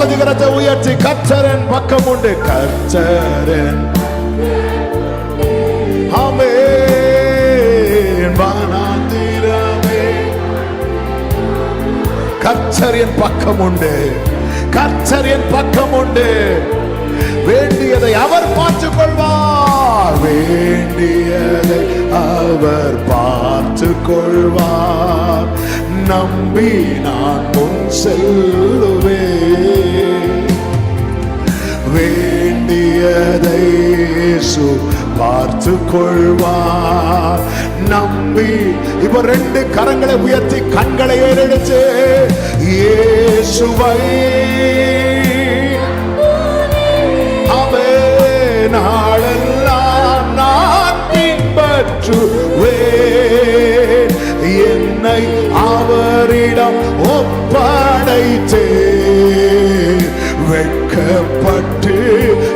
வலது கரத்தை உயர்த்தி கர்த்தரின் பக்கம் உண்டு. கர்த்தரின் ஆமென். வானாந்திரமே கர்த்தரின் பக்கம் உண்டு. கர்த்தரின் பக்கம் உண்டு. வேண்டியதை அவர் பார்த்துக் கொள்வார். வேண்டியதை அவர் பார்த்துக் கொள்வார். நம்பி நான் முன் செல்லுவேன். வேண்டியதை இயேசு பார்த்துக் கொள்வார். நம்பி இப்ப ரெண்டு கரங்களை உயர்த்தி கண்களை ஏறெடுத்து இயேசுவை நாளெல்லாம் நான் பின்பற்றுவேன். என்னை அவரிடம் ஒப்படைத்தே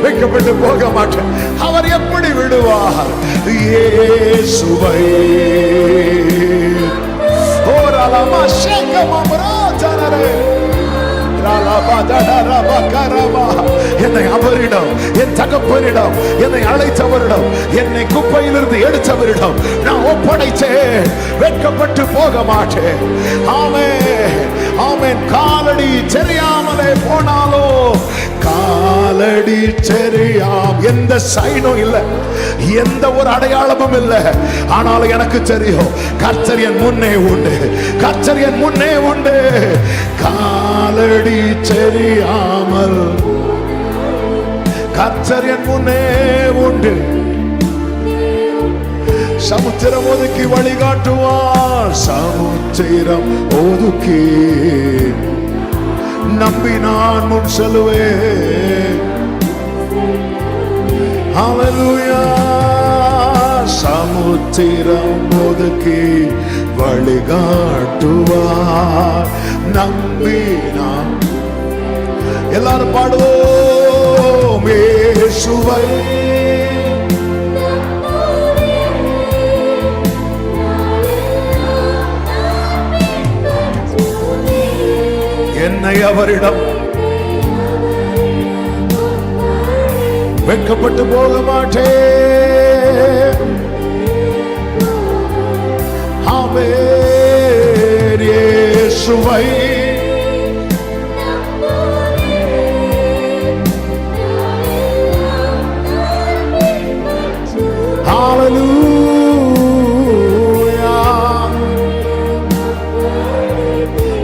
வெட்கப்பட்டு போக மாட்டேன். அவர் எப்படி விடுவார்? இயேசுவை ஓரலமா சேகமரா ஜனரே என்னை அவரிடம், என் தகப்பனிடம், என்னை அழைத்தவரிடம், என்னை குப்பையிலிருந்து எடுத்தவரிடம் நான் ஒப்படைத்தேன். வெட்கப்பட்டு போக மாட்டேன். ஆமென், ஆமென். காலடி தெரியாமலே போனாலோ, காலடி தெரியாம எந்த சைனும் இல்லை, எந்த ஒரு அடையாளமும் இல்லை. ஆனாலும் எனக்கு தெரியும் கர்த்தர் என் முன்னே உண்டு. கர்த்தர் என் முன்னே உண்டு. காலடி தெரியாமல் கர்த்தர் என் முன்னே உண்டு. சமுத்திரம் ஒதுக்கி வழிகாட்டுவார். சமுத்திரம் ஒதுக்கி நம்பி நான் முன் செல்லுவேன். ஹல்லேலூயா. சமுத்திரம் ஒதுக்கி வழிகாட்டுவார். நம்பி நான் எல்லாரும் பாடுவோம். இயேசுவை என்னை அவரிடம் வெட்கப்பட்டு போக மாட்டேன். ஆமென். இயேசுவை ஹல்லேலூயா.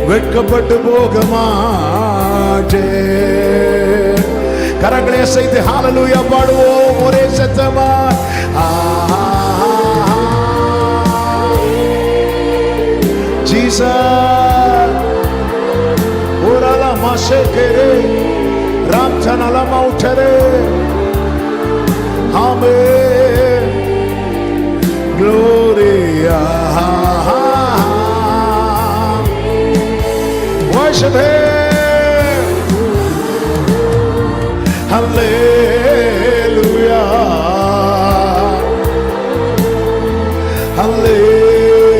வெட்கப்பட்டு போக மாட்டேன். கரங்களை அசைத்து ஹல்லேலூயா பாடுவோம் ஒரே சத்தமா. ஜீசஸ் ஓரலா மாஷேகரே ராம்சனலா மௌட்டரே. ஆமென். Gloria. Worship Him. Hallelujah. Hallelujah.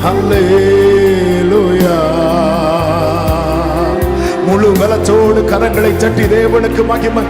Hallelujah. முழு பலத்தோடு கரங்களை தட்டி தேவனுக்கு மகிமை